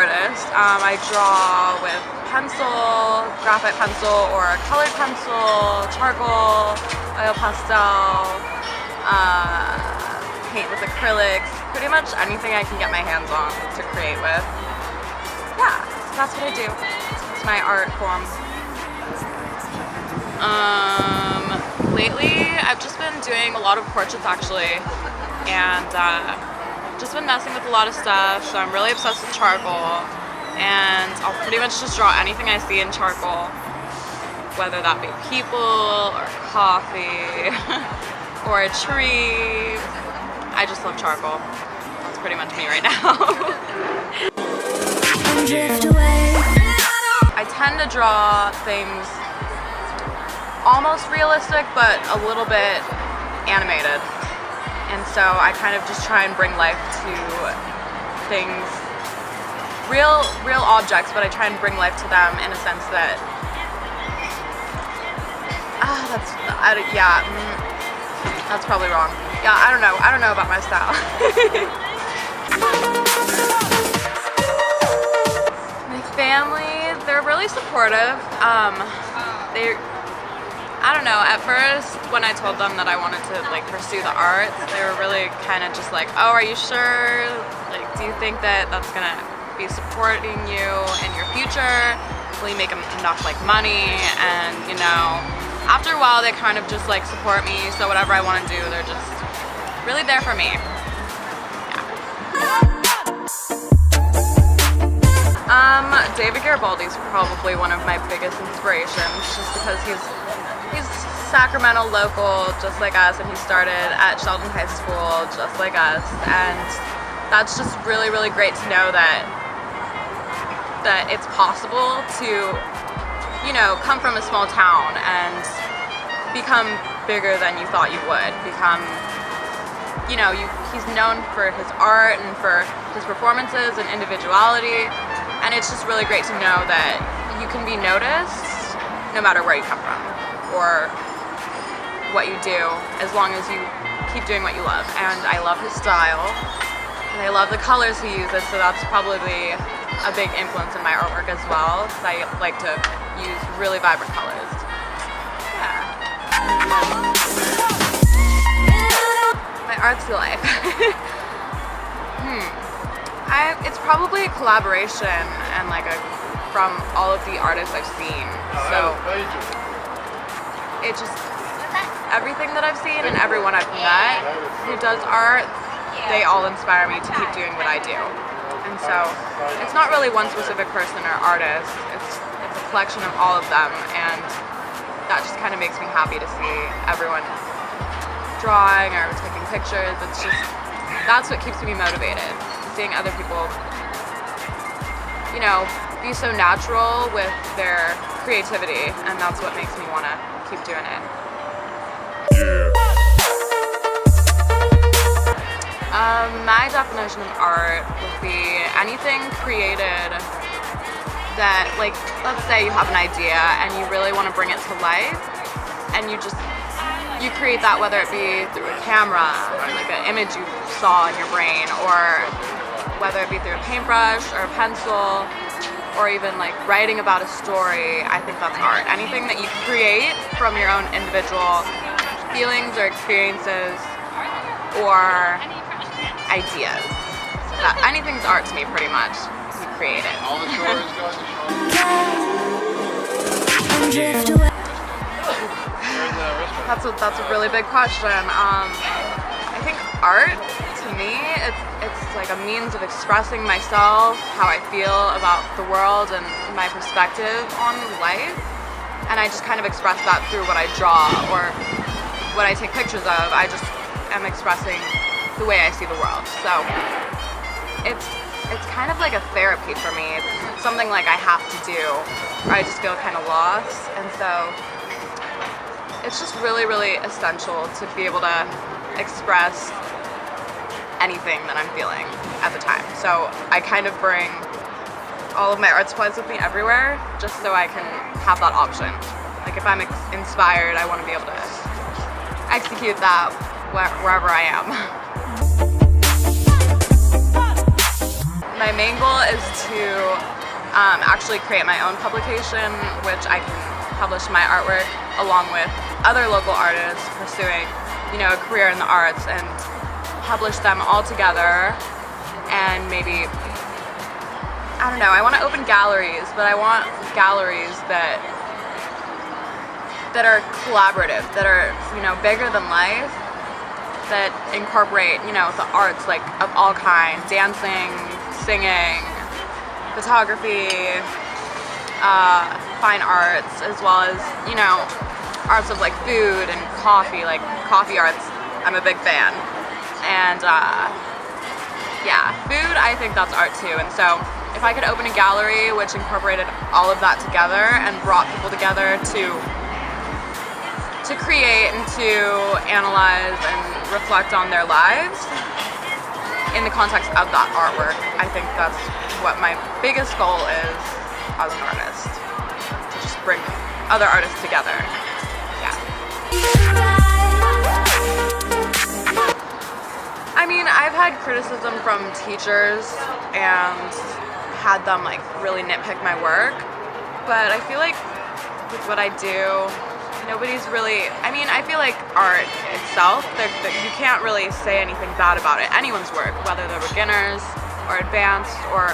artist. I draw with pencil, graphite pencil, or colored pencil, charcoal, oil pastel, paint with acrylics, pretty much anything I can get my hands on to create with. Yeah, that's what I do. It's my art form. Lately, I've just been doing a lot of portraits actually, and just been messing with a lot of stuff, so I'm really obsessed with charcoal, and I'll pretty much just draw anything I see in charcoal, whether that be people, or coffee, or a tree. I just love charcoal. That's pretty much me right now. I tend to draw things almost realistic, but a little bit animated. And so I kind of just try and bring life to things, real objects, but I try and bring life to them in a sense that, that's probably wrong. Yeah, I don't know about my style. My family, they're really supportive. I don't know, at first when I told them that I wanted to like pursue the arts, they were really kind of just like, oh, are you sure? Like, do you think that that's gonna be supporting you in your future? Will you make enough like money? And you know, after a while they kind of just like support me, so whatever I want to do, they're just really there for me. Yeah. David Garibaldi's probably one of my biggest inspirations, just because he's Sacramento local, just like us, and he started at Sheldon High School, just like us, and that's just really, really great to know that it's possible to, you know, come from a small town and become bigger than you thought you would. Become, you know, he's known for his art and for his performances and individuality, and it's just really great to know that you can be noticed no matter where you come from or what you do, as long as you keep doing what you love. And I love his style, and I love the colors he uses, so that's probably a big influence in my artwork as well, because I like to use really vibrant colors. Yeah. My artsy life. It's probably a collaboration and like from all of the artists I've seen. So it just, everything that I've seen and everyone I've met who does art, they all inspire me to keep doing what I do. And so it's not really one specific person or artist, it's a collection of all of them, and that just kind of makes me happy to see everyone drawing or taking pictures. It's just, that's what keeps me motivated, seeing other people, you know, be so natural with their creativity, and that's what makes me want to keep doing it. My definition of art would be anything created that, like, let's say you have an idea and you really want to bring it to life, and you create that, whether it be through a camera or like an image you saw in your brain, or whether it be through a paintbrush or a pencil, or even like writing about a story. I think that's art. Anything that you create from your own individual feelings or experiences or ideas. So anything's art to me, pretty much. You create it. That's a really big question. I think art, to me, it's like a means of expressing myself, how I feel about the world and my perspective on life, and I just kind of express that through what I draw or what I take pictures of. I just am expressing the way I see the world. So it's kind of like a therapy for me. It's something like I have to do, or I just feel kind of lost, and so it's just really, really essential to be able to express anything that I'm feeling at the time. So I kind of bring all of my art supplies with me everywhere, just so I can have that option. Like if I'm inspired, I want to be able to execute that wherever I am. my main goal is to actually create my own publication, which I can publish my artwork along with other local artists pursuing, you know, a career in the arts, and publish them all together. And maybe, I don't know, I want to open galleries, but I want galleries that are collaborative, that are, you know, bigger than life, that incorporate, you know, the arts like of all kinds, dancing, singing, photography, fine arts, as well as, you know, arts of like food and coffee, like coffee arts. I'm a big fan. And yeah, food, I think that's art too. And so if I could open a gallery which incorporated all of that together and brought people together to create and to analyze and reflect on their lives in the context of that artwork, I think that's what my biggest goal is as an artist, to just bring other artists together. Yeah. I mean, I've had criticism from teachers and had them like really nitpick my work, but I feel like with what I do, nobody's really, I mean, I feel like art itself, you can't really say anything bad about it. Anyone's work, whether they're beginners or advanced or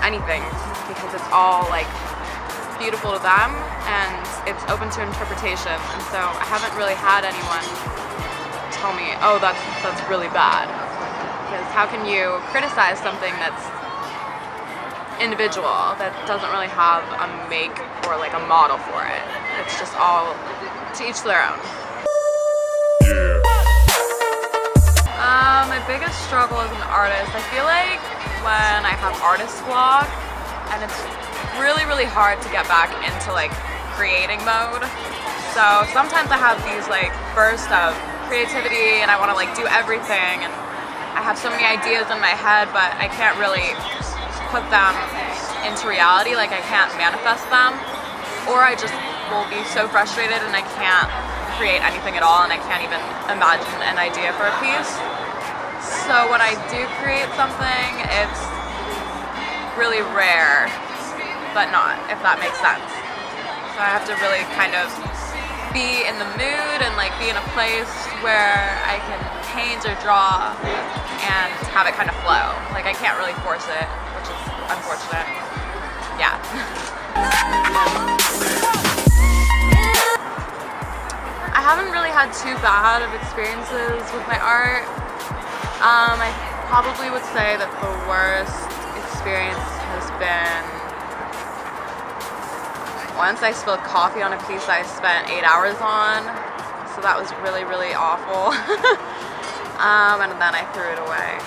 anything, because it's all like beautiful to them and it's open to interpretation. And so I haven't really had anyone tell me, oh, that's really bad. Because how can you criticize something that's individual, that doesn't really have a make or like a model for it? It's just all to each their own. My biggest struggle as an artist, I feel like when I have artist block, and it's really, really hard to get back into like creating mode. So sometimes I have these like bursts of creativity and I want to like do everything, and I have so many ideas in my head, but I can't really put them into reality, like I can't manifest them, or I just will be so frustrated and I can't create anything at all, and I can't even imagine an idea for a piece. So when I do create something, it's really rare, but not, if that makes sense. So I have to really kind of be in the mood and like be in a place where I can paint or draw and have it kind of flow. Like I can't really force it, which is unfortunate. Yeah. I haven't really had too bad of experiences with my art. I probably would say that the worst experience has been once I spilled coffee on a piece I spent 8 hours on. So that was really, really awful. And then I threw it away.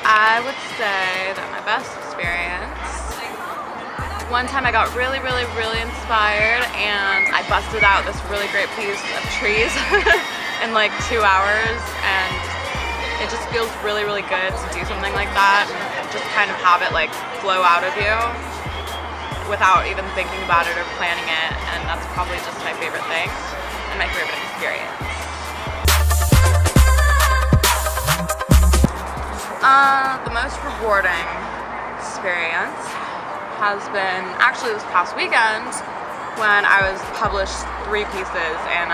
I would say that my best experience, one time I got really, really, really inspired and I busted out this really great piece of trees in like 2 hours, and it just feels really, really good to do something like that and just kind of have it like flow out of you without even thinking about it or planning it, and that's probably just my favorite thing and my favorite experience. The most rewarding experience has been actually this past weekend when I was published 3 pieces in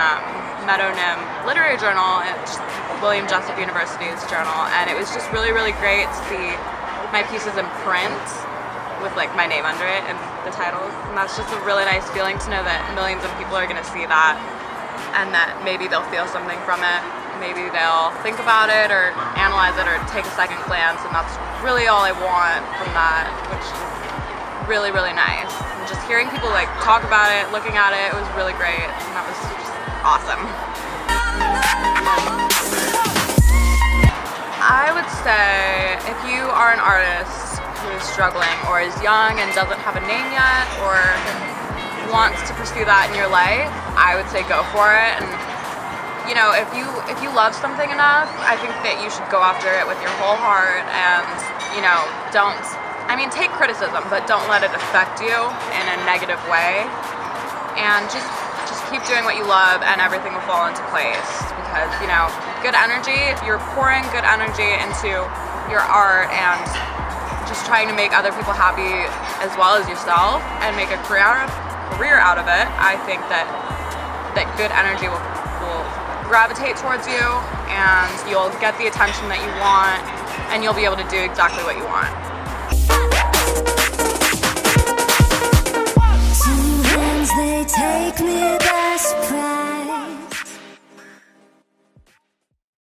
Meadonym Literary Journal. It's William Jessup University's journal, and it was just really, really great to see my pieces in print with like my name under it and the titles, and that's just a really nice feeling to know that millions of people are going to see that and that maybe they'll feel something from it, maybe they'll think about it or analyze it or take a second glance, and that's really all I want from that, which is really, really nice. And just hearing people like talk about it, looking at it, it was really great, and that was just awesome. I would say if you are an artist who is struggling or is young and doesn't have a name yet or wants to pursue that in your life, I would say go for it. And you know, if you love something enough, I think that you should go after it with your whole heart, and you know, take criticism, but don't let it affect you in a negative way, and just keep doing what you love and everything will fall into place, because you know, good energy, if you're pouring good energy into your art and just trying to make other people happy as well as yourself and make a career out of it, I think that good energy will gravitate towards you, and you'll get the attention that you want, and you'll be able to do exactly what you want.